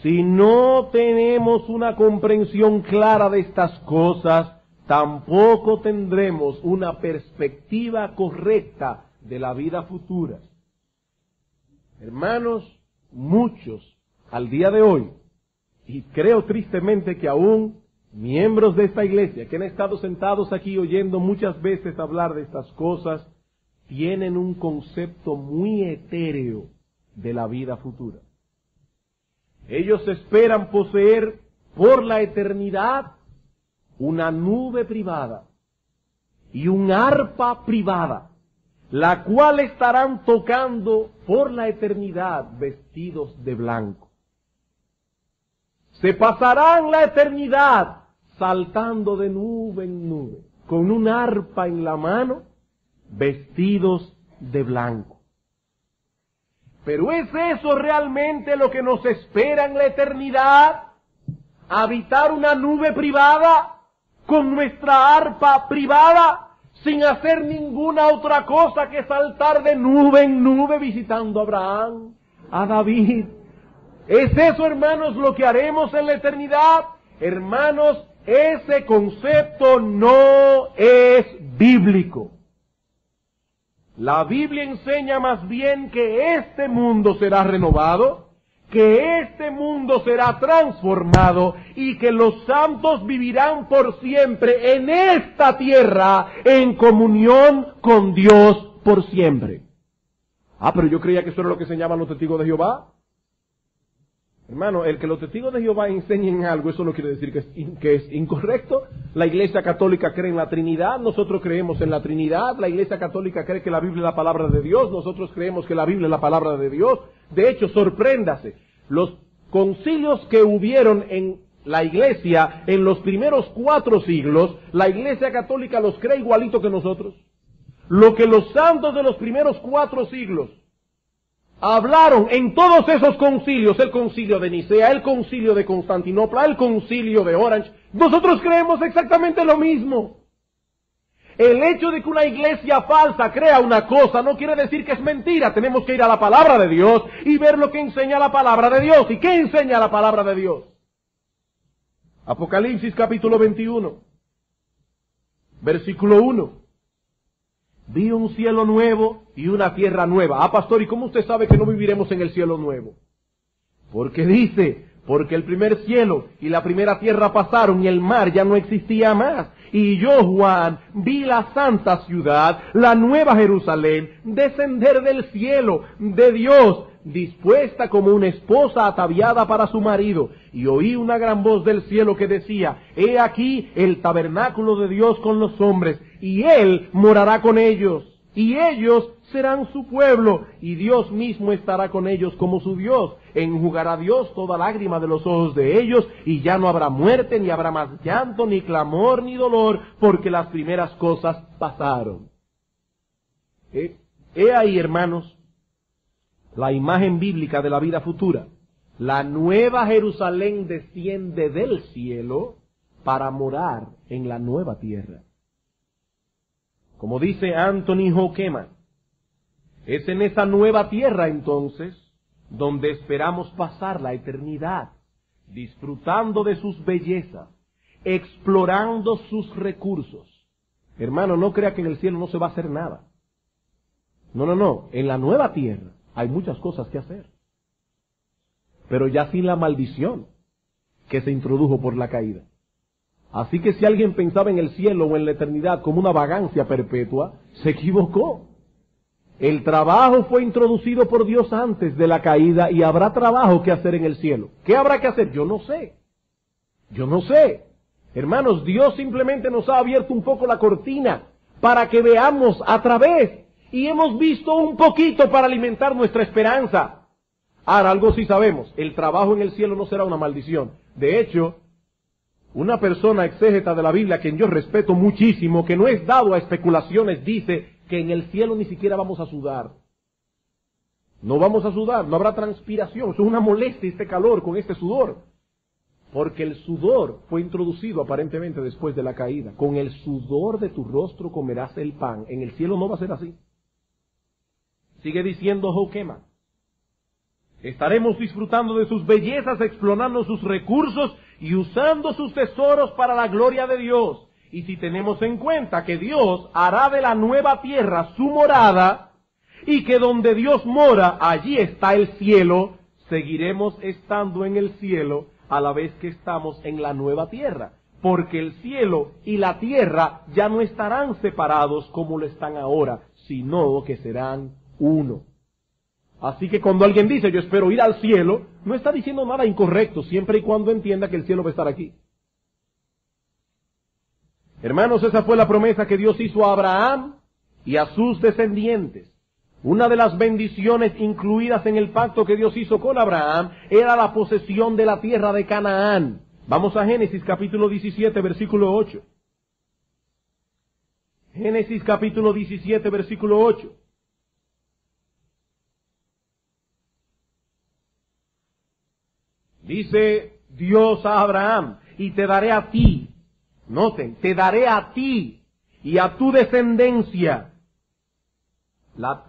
Si no tenemos una comprensión clara de estas cosas, tampoco tendremos una perspectiva correcta de la vida futura. Hermanos, muchos al día de hoy, y creo tristemente que aún miembros de esta iglesia que han estado sentados aquí oyendo muchas veces hablar de estas cosas, tienen un concepto muy etéreo de la vida futura. Ellos esperan poseer por la eternidad una nube privada y un arpa privada, la cual estarán tocando por la eternidad vestidos de blanco. Se pasarán la eternidad saltando de nube en nube, con un arpa en la mano, vestidos de blanco. Pero ¿es eso realmente lo que nos espera en la eternidad? ¿Habitar una nube privada con nuestra arpa privada, sin hacer ninguna otra cosa que saltar de nube en nube visitando a Abraham, a David? ¿Es eso, hermanos, lo que haremos en la eternidad? Hermanos, ese concepto no es bíblico. La Biblia enseña más bien que este mundo será renovado, que este mundo será transformado y que los santos vivirán por siempre en esta tierra en comunión con Dios por siempre. Ah, pero yo creía que eso era lo que enseñaban los testigos de Jehová. Hermano, el que los testigos de Jehová enseñen algo, eso no quiere decir que es incorrecto. La Iglesia Católica cree en la Trinidad, nosotros creemos en la Trinidad. La Iglesia Católica cree que la Biblia es la palabra de Dios, nosotros creemos que la Biblia es la palabra de Dios. De hecho, sorpréndase, los concilios que hubieron en la Iglesia en los primeros 4 siglos, la Iglesia Católica los cree igualito que nosotros. Lo que los santos de los primeros 4 siglos hablaron en todos esos concilios, el concilio de Nicea, el concilio de Constantinopla, el concilio de Orange, nosotros creemos exactamente lo mismo. El hecho de que una iglesia falsa crea una cosa no quiere decir que es mentira. Tenemos que ir a la palabra de Dios y ver lo que enseña la palabra de Dios. ¿Y qué enseña la palabra de Dios? Apocalipsis capítulo 21, versículo 1. Vi un cielo nuevo y una tierra nueva. Pastor, ¿y cómo usted sabe que no viviremos en el cielo nuevo? Porque dice, porque el primer cielo y la primera tierra pasaron y el mar ya no existía más. Y yo, Juan, vi la santa ciudad, la nueva Jerusalén, descender del cielo de Dios, dispuesta como una esposa ataviada para su marido. Y oí una gran voz del cielo que decía, he aquí el tabernáculo de Dios con los hombres, y Él morará con ellos, y ellos serán su pueblo, y Dios mismo estará con ellos como su Dios. Enjugará Dios toda lágrima de los ojos de ellos, y ya no habrá muerte, ni habrá más llanto, ni clamor, ni dolor, porque las primeras cosas pasaron. He ahí, hermanos, la imagen bíblica de la vida futura. La nueva Jerusalén desciende del cielo para morar en la nueva tierra. Como dice Anthony Hokeman, es en esa nueva tierra entonces donde esperamos pasar la eternidad, disfrutando de sus bellezas, explorando sus recursos. Hermano, no crea que en el cielo no se va a hacer nada. No, en la nueva tierra hay muchas cosas que hacer, pero ya sin la maldición que se introdujo por la caída. Así que si alguien pensaba en el cielo o en la eternidad como una vagancia perpetua, se equivocó. El trabajo fue introducido por Dios antes de la caída y habrá trabajo que hacer en el cielo. ¿Qué habrá que hacer? Yo no sé. Hermanos, Dios simplemente nos ha abierto un poco la cortina para que veamos a través, y hemos visto un poquito para alimentar nuestra esperanza. Ahora, algo sí sabemos, el trabajo en el cielo no será una maldición. De hecho, una persona exégeta de la Biblia, a quien yo respeto muchísimo, que no es dado a especulaciones, dice que en el cielo ni siquiera vamos a sudar. No vamos a sudar, no habrá transpiración. Eso es una molestia, este calor con este sudor. Porque el sudor fue introducido aparentemente después de la caída. Con el sudor de tu rostro comerás el pan. En el cielo no va a ser así. Sigue diciendo Hokeman. Estaremos disfrutando de sus bellezas, explorando sus recursos y usando sus tesoros para la gloria de Dios. Y si tenemos en cuenta que Dios hará de la nueva tierra su morada, y que donde Dios mora, allí está el cielo, seguiremos estando en el cielo a la vez que estamos en la nueva tierra. Porque el cielo y la tierra ya no estarán separados como lo están ahora, sino que serán uno. Así que cuando alguien dice, yo espero ir al cielo, no está diciendo nada incorrecto, siempre y cuando entienda que el cielo va a estar aquí. Hermanos, esa fue la promesa que Dios hizo a Abraham y a sus descendientes. Una de las bendiciones incluidas en el pacto que Dios hizo con Abraham era la posesión de la tierra de Canaán. Vamos a Génesis capítulo 17, versículo 8. Génesis capítulo 17, versículo 8. Dice Dios a Abraham, y te daré a ti, noten, te daré a ti y a tu descendencia,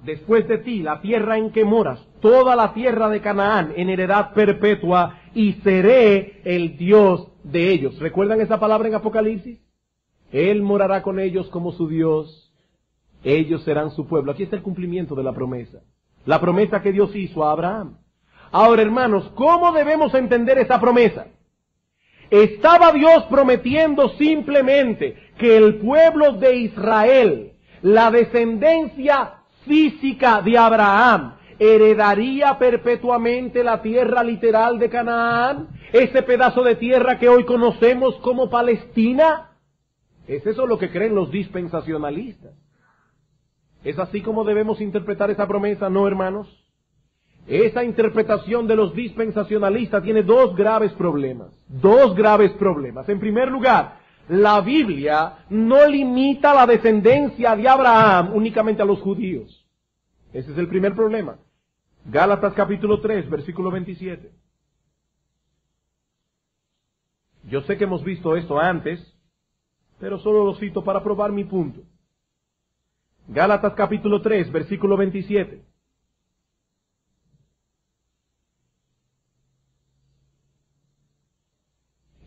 después de ti, la tierra en que moras, toda la tierra de Canaán en heredad perpetua, y seré el Dios de ellos. ¿Recuerdan esa palabra en Apocalipsis? Él morará con ellos como su Dios, ellos serán su pueblo. Aquí está el cumplimiento de la promesa que Dios hizo a Abraham. Ahora, hermanos, ¿cómo debemos entender esa promesa? ¿Estaba Dios prometiendo simplemente que el pueblo de Israel, la descendencia física de Abraham, heredaría perpetuamente la tierra literal de Canaán? ¿Ese pedazo de tierra que hoy conocemos como Palestina? ¿Es eso lo que creen los dispensacionalistas? ¿Es así como debemos interpretar esa promesa? No, hermanos. Esa interpretación de los dispensacionalistas tiene dos graves problemas. En primer lugar, la Biblia no limita la descendencia de Abraham únicamente a los judíos. Ese es el primer problema. Gálatas capítulo 3, versículo 27. Yo sé que hemos visto esto antes, pero solo lo cito para probar mi punto. Gálatas capítulo 3, versículo 27.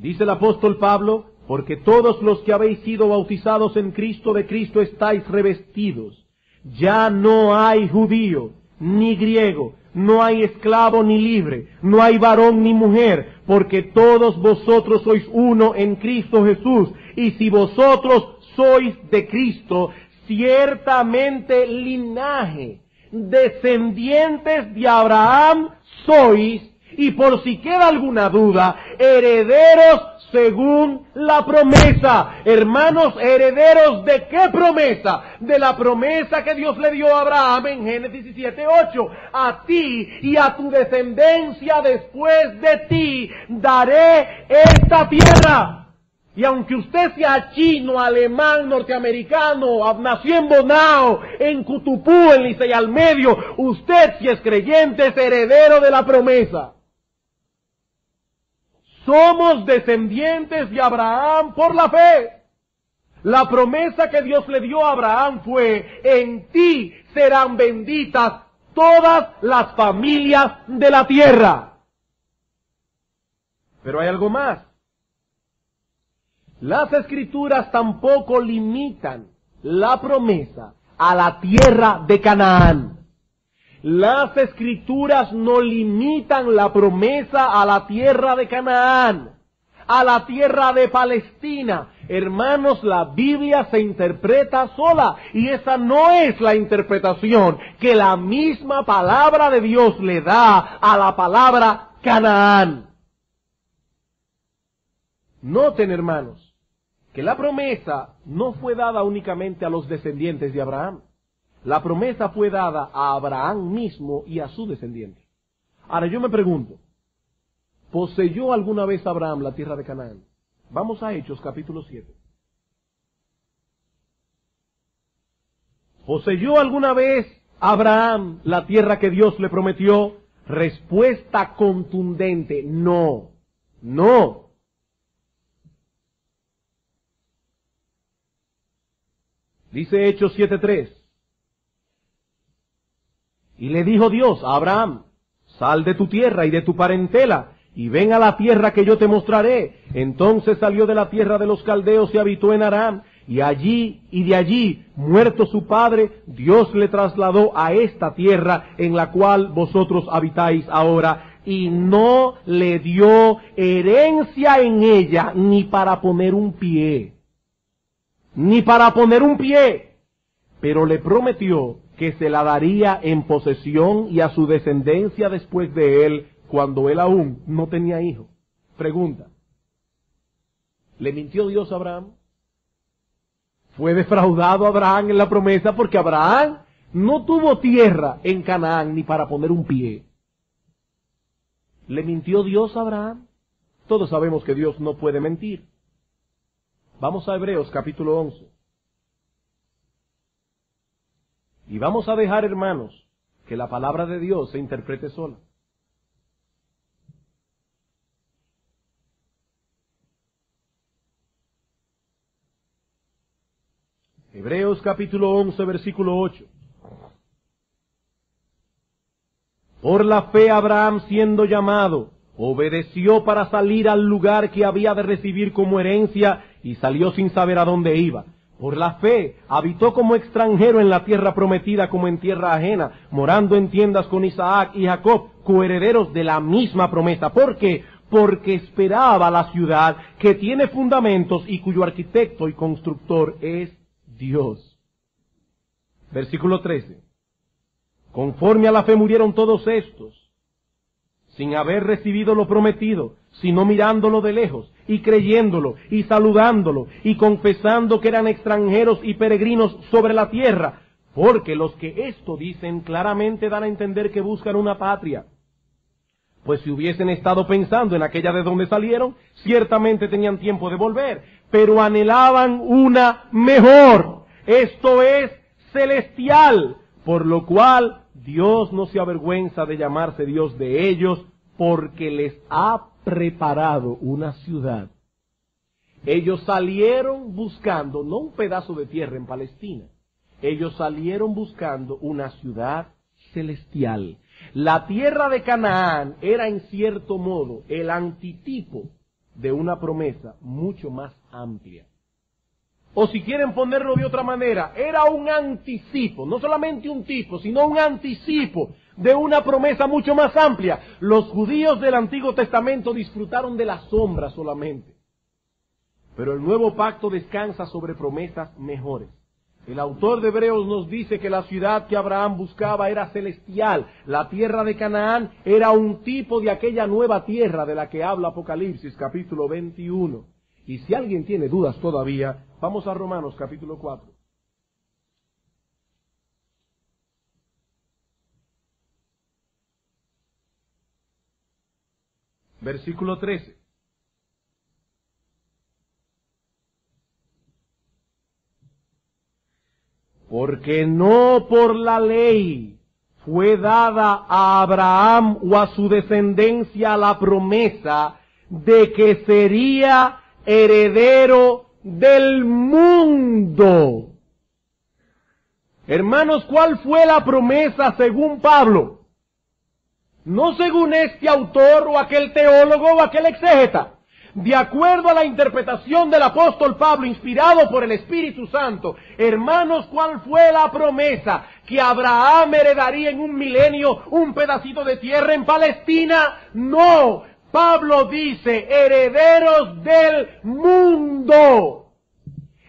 Dice el apóstol Pablo, porque todos los que habéis sido bautizados en Cristo, de Cristo estáis revestidos. Ya no hay judío, ni griego, no hay esclavo ni libre, no hay varón ni mujer, porque todos vosotros sois uno en Cristo Jesús. Y si vosotros sois de Cristo, ciertamente linaje, descendientes de Abraham sois, y por si queda alguna duda, herederos según la promesa. Hermanos, ¿herederos de qué promesa? De la promesa que Dios le dio a Abraham en Génesis 17:8. A ti y a tu descendencia después de ti daré esta tierra. Y aunque usted sea chino, alemán, norteamericano, nació en Bonao, en Cutupú, en Licey al Medio, usted, si es creyente, es heredero de la promesa. Somos descendientes de Abraham por la fe. La promesa que Dios le dio a Abraham fue: en ti serán benditas todas las familias de la tierra. Pero hay algo más. Las Escrituras tampoco limitan la promesa a la tierra de Canaán. Las Escrituras no limitan la promesa a la tierra de Canaán, a la tierra de Palestina. Hermanos, la Biblia se interpreta sola, y esa no es la interpretación que la misma palabra de Dios le da a la palabra Canaán. Noten, hermanos, que la promesa no fue dada únicamente a los descendientes de Abraham. La promesa fue dada a Abraham mismo y a su descendiente. Ahora yo me pregunto, ¿poseyó alguna vez Abraham la tierra de Canaán? Vamos a Hechos capítulo 7. ¿Poseyó alguna vez Abraham la tierra que Dios le prometió? Respuesta contundente: no, no. Dice Hechos 7:3. Y le dijo Dios a Abraham: sal de tu tierra y de tu parentela, y ven a la tierra que yo te mostraré. Entonces salió de la tierra de los caldeos y habitó en Aram, y de allí, muerto su padre, Dios le trasladó a esta tierra en la cual vosotros habitáis ahora, y no le dio herencia en ella, ni para poner un pie. Ni para poner un pie, pero le prometió que se la daría en posesión y a su descendencia después de él, cuando él aún no tenía hijo. Pregunta: ¿le mintió Dios a Abraham? ¿Fue defraudado Abraham en la promesa? Porque Abraham no tuvo tierra en Canaán ni para poner un pie. ¿Le mintió Dios a Abraham? Todos sabemos que Dios no puede mentir. Vamos a Hebreos capítulo 11. Y vamos a dejar, hermanos, que la palabra de Dios se interprete sola. Hebreos capítulo 11, versículo 8. Por la fe Abraham, siendo llamado, obedeció para salir al lugar que había de recibir como herencia, y salió sin saber a dónde iba. Por la fe habitó como extranjero en la tierra prometida, como en tierra ajena, morando en tiendas con Isaac y Jacob, coherederos de la misma promesa. ¿Por qué? Porque esperaba la ciudad que tiene fundamentos y cuyo arquitecto y constructor es Dios. Versículo 13. Conforme a la fe murieron todos estos, sin haber recibido lo prometido, sino mirándolo de lejos, y creyéndolo, y saludándolo, y confesando que eran extranjeros y peregrinos sobre la tierra, porque los que esto dicen claramente dan a entender que buscan una patria. Pues si hubiesen estado pensando en aquella de donde salieron, ciertamente tenían tiempo de volver, pero anhelaban una mejor, esto es, celestial, por lo cual Dios no se avergüenza de llamarse Dios de ellos, porque les ha preparado una ciudad. Ellos salieron buscando, no un pedazo de tierra en Palestina, ellos salieron buscando una ciudad celestial. La tierra de Canaán era en cierto modo el antitipo de una promesa mucho más amplia. O si quieren ponerlo de otra manera, era un anticipo, no solamente un tipo, sino un anticipo de una promesa mucho más amplia. Los judíos del Antiguo Testamento disfrutaron de la sombra solamente, pero el nuevo pacto descansa sobre promesas mejores. El autor de Hebreos nos dice que la ciudad que Abraham buscaba era celestial. La tierra de Canaán era un tipo de aquella nueva tierra de la que habla Apocalipsis capítulo 21. Y si alguien tiene dudas todavía, vamos a Romanos capítulo 4. Versículo 13. Porque no por la ley fue dada a Abraham o a su descendencia la promesa de que sería heredero del mundo. Hermanos, ¿cuál fue la promesa según Pablo? No según este autor o aquel teólogo o aquel exégeta. De acuerdo a la interpretación del apóstol Pablo, inspirado por el Espíritu Santo, hermanos, ¿cuál fue la promesa? ¿Que Abraham heredaría en un milenio un pedacito de tierra en Palestina? No, Pablo dice, herederos del mundo.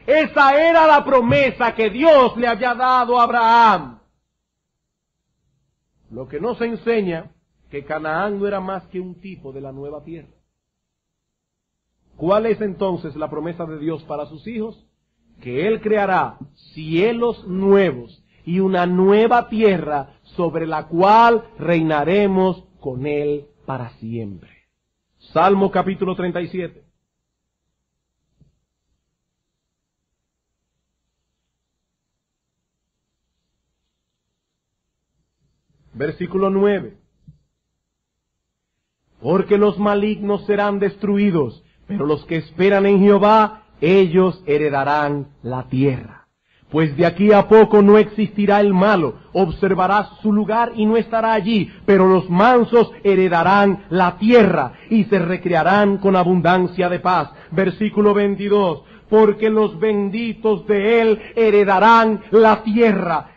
Esa era la promesa que Dios le había dado a Abraham. Lo que nos enseña que Canaán no era más que un tipo de la nueva tierra. ¿Cuál es entonces la promesa de Dios para sus hijos? Que Él creará cielos nuevos y una nueva tierra sobre la cual reinaremos con Él para siempre. Salmo capítulo 37. Versículo 9. Porque los malignos serán destruidos, pero los que esperan en Jehová, ellos heredarán la tierra. Pues de aquí a poco no existirá el malo, observarás su lugar y no estará allí, pero los mansos heredarán la tierra y se recrearán con abundancia de paz. Versículo 22, porque los benditos de él heredarán la tierra,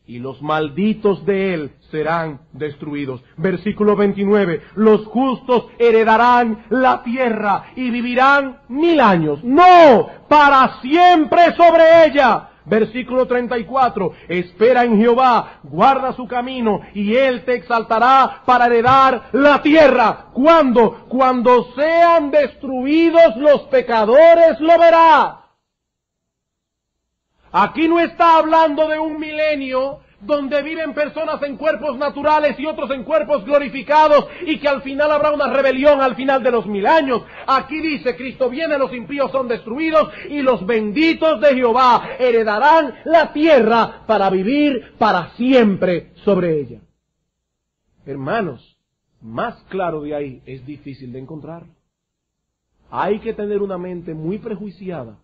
y los malditos de él serán destruidos. Versículo 29, los justos heredarán la tierra y vivirán 1000 años. No, para siempre sobre ella. Versículo 34, espera en Jehová, guarda su camino, y él te exaltará para heredar la tierra. ¿Cuándo? Cuando sean destruidos los pecadores lo verás. Aquí no está hablando de un milenio donde viven personas en cuerpos naturales y otros en cuerpos glorificados y que al final habrá una rebelión al final de los 1000 años. Aquí dice, Cristo viene, los impíos son destruidos y los benditos de Jehová heredarán la tierra para vivir para siempre sobre ella. Hermanos, más claro de ahí es difícil de encontrar. Hay que tener una mente muy prejuiciada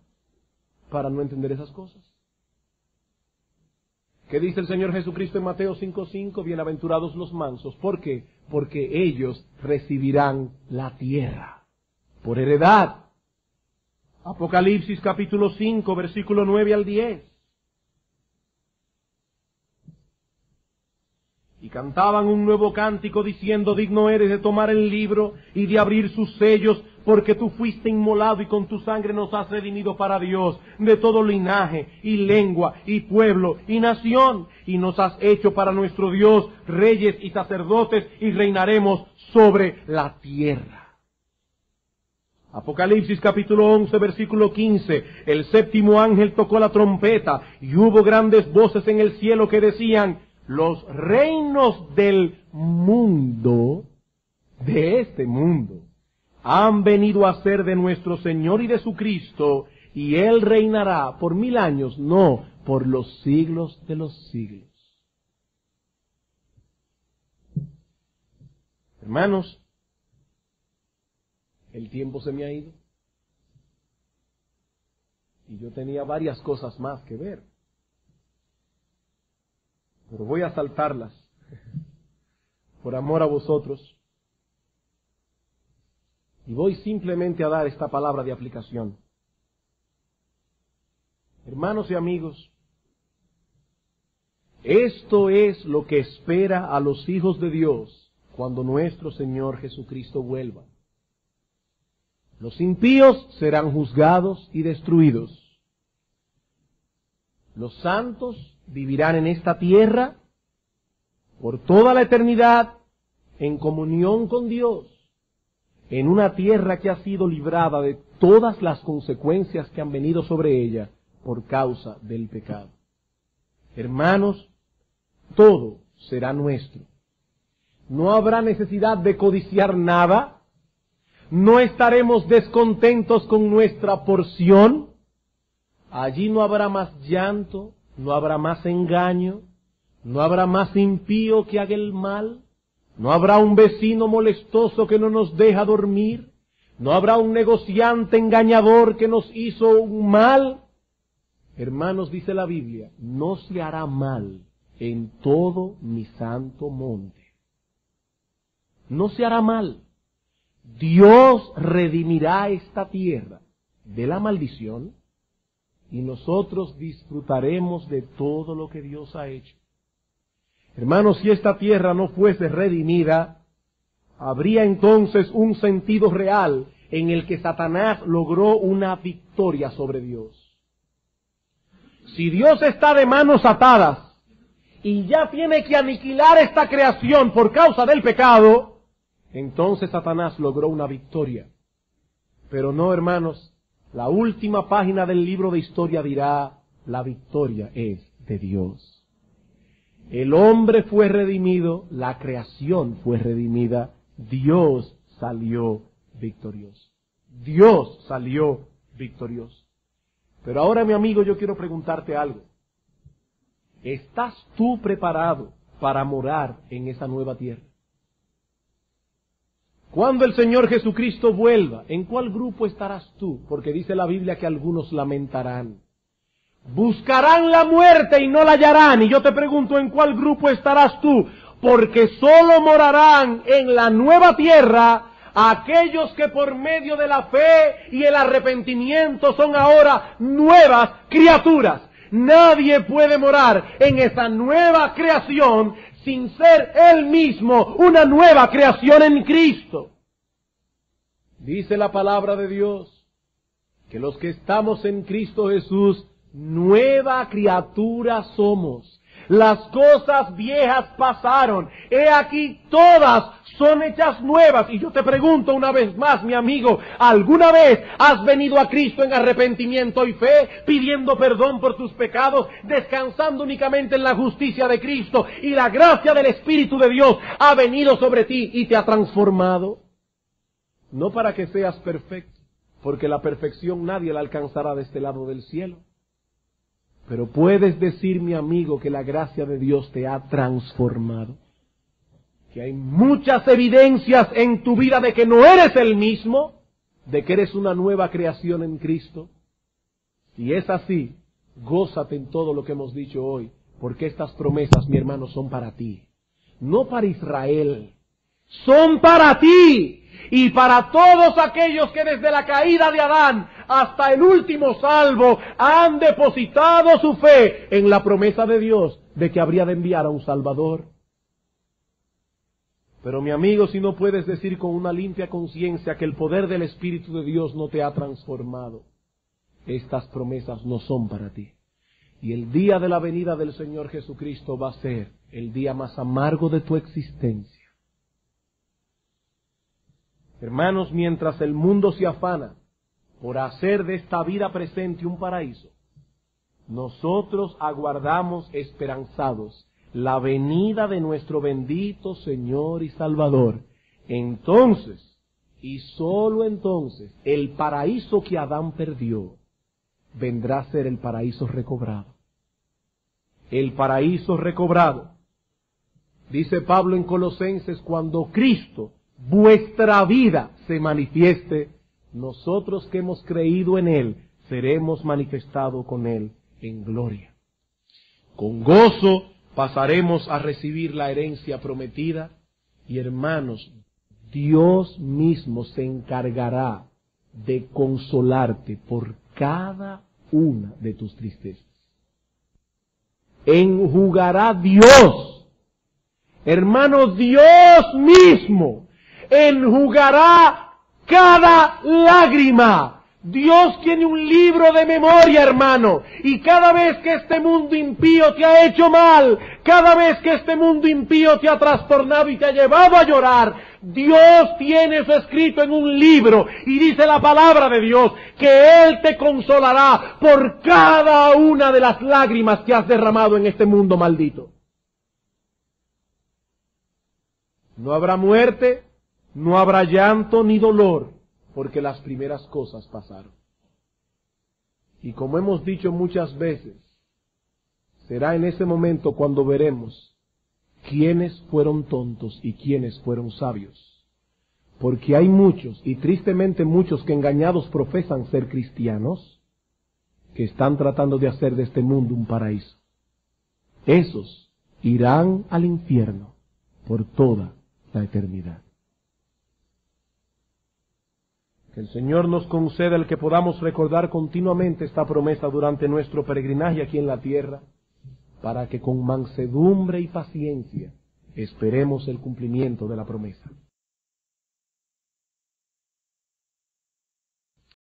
para no entender esas cosas. ¿Qué dice el Señor Jesucristo en Mateo 5:5? Bienaventurados los mansos. ¿Por qué? Porque ellos recibirán la tierra por heredad. Apocalipsis capítulo 5, versículo 9 al 10. Y cantaban un nuevo cántico diciendo, digno eres de tomar el libro y de abrir sus sellos, porque tú fuiste inmolado y con tu sangre nos has redimido para Dios de todo linaje y lengua y pueblo y nación, y nos has hecho para nuestro Dios reyes y sacerdotes y reinaremos sobre la tierra. Apocalipsis capítulo 11, versículo 15. El séptimo ángel tocó la trompeta y hubo grandes voces en el cielo que decían, los reinos del mundo, de este mundo, han venido a ser de nuestro Señor y de su Cristo, y Él reinará por 1000 años, no, por los siglos de los siglos. Hermanos, el tiempo se me ha ido, y yo tenía varias cosas más que ver, pero voy a saltarlas, por amor a vosotros. Y voy simplemente a dar esta palabra de aplicación. Hermanos y amigos, esto es lo que espera a los hijos de Dios cuando nuestro Señor Jesucristo vuelva. Los impíos serán juzgados y destruidos. Los santos vivirán en esta tierra por toda la eternidad en comunión con Dios, en una tierra que ha sido librada de todas las consecuencias que han venido sobre ella por causa del pecado. Hermanos, todo será nuestro. No habrá necesidad de codiciar nada. No estaremos descontentos con nuestra porción. Allí no habrá más llanto, no habrá más engaño, no habrá más impío que haga el mal, no habrá un vecino molestoso que no nos deja dormir, no habrá un negociante engañador que nos hizo un mal. Hermanos, dice la Biblia, no se hará mal en todo mi santo monte. No se hará mal. Dios redimirá esta tierra de la maldición y nosotros disfrutaremos de todo lo que Dios ha hecho. Hermanos, si esta tierra no fuese redimida, habría entonces un sentido real en el que Satanás logró una victoria sobre Dios. Si Dios está de manos atadas y ya tiene que aniquilar esta creación por causa del pecado, entonces Satanás logró una victoria. Pero no, hermanos, la última página del libro de historia dirá, la victoria es de Dios. El hombre fue redimido, la creación fue redimida, Dios salió victorioso. Dios salió victorioso. Pero ahora, mi amigo, yo quiero preguntarte algo. ¿Estás tú preparado para morar en esa nueva tierra? Cuando el Señor Jesucristo vuelva, ¿en cuál grupo estarás tú? Porque dice la Biblia que algunos lamentarán. Buscarán la muerte y no la hallarán. Y yo te pregunto, ¿en cuál grupo estarás tú? Porque solo morarán en la nueva tierra aquellos que por medio de la fe y el arrepentimiento son ahora nuevas criaturas. Nadie puede morar en esa nueva creación sin ser él mismo una nueva creación en Cristo. Dice la palabra de Dios que los que estamos en Cristo Jesús, nueva criatura somos. Las cosas viejas pasaron, he aquí todas son hechas nuevas. Y yo te pregunto una vez más, mi amigo, ¿alguna vez has venido a Cristo en arrepentimiento y fe, pidiendo perdón por tus pecados, descansando únicamente en la justicia de Cristo, y la gracia del Espíritu de Dios ha venido sobre ti y te ha transformado? No para que seas perfecto, porque la perfección nadie la alcanzará de este lado del cielo. Pero puedes decir, mi amigo, que la gracia de Dios te ha transformado. Que hay muchas evidencias en tu vida de que no eres el mismo, de que eres una nueva creación en Cristo. Si es así, gózate en todo lo que hemos dicho hoy, porque estas promesas, mi hermano, son para ti. No para Israel, son para ti. Y para todos aquellos que desde la caída de Adán hasta el último salvo han depositado su fe en la promesa de Dios de que habría de enviar a un Salvador. Pero mi amigo, si no puedes decir con una limpia conciencia que el poder del Espíritu de Dios no te ha transformado, estas promesas no son para ti. Y el día de la venida del Señor Jesucristo va a ser el día más amargo de tu existencia. Hermanos, mientras el mundo se afana por hacer de esta vida presente un paraíso, nosotros aguardamos esperanzados la venida de nuestro bendito Señor y Salvador. Entonces, y sólo entonces, el paraíso que Adán perdió vendrá a ser el paraíso recobrado. El paraíso recobrado. Dice Pablo en Colosenses, cuando Cristo, vuestra vida, se manifieste, nosotros que hemos creído en Él, seremos manifestados con Él en gloria. Con gozo pasaremos a recibir la herencia prometida. Y hermanos, Dios mismo se encargará de consolarte por cada una de tus tristezas. Enjugará Dios, hermano, Dios mismo enjugará cada lágrima. Dios tiene un libro de memoria, hermano, y cada vez que este mundo impío te ha hecho mal, cada vez que este mundo impío te ha trastornado y te ha llevado a llorar, Dios tiene eso escrito en un libro, y dice la palabra de Dios, que Él te consolará por cada una de las lágrimas que has derramado en este mundo maldito. No habrá muerte, no habrá llanto ni dolor, porque las primeras cosas pasaron. Y como hemos dicho muchas veces, será en ese momento cuando veremos quiénes fueron tontos y quiénes fueron sabios. Porque hay muchos, y tristemente muchos, que engañados profesan ser cristianos, que están tratando de hacer de este mundo un paraíso. Esos irán al infierno por toda la eternidad. Que el Señor nos conceda el que podamos recordar continuamente esta promesa durante nuestro peregrinaje aquí en la tierra, para que con mansedumbre y paciencia esperemos el cumplimiento de la promesa.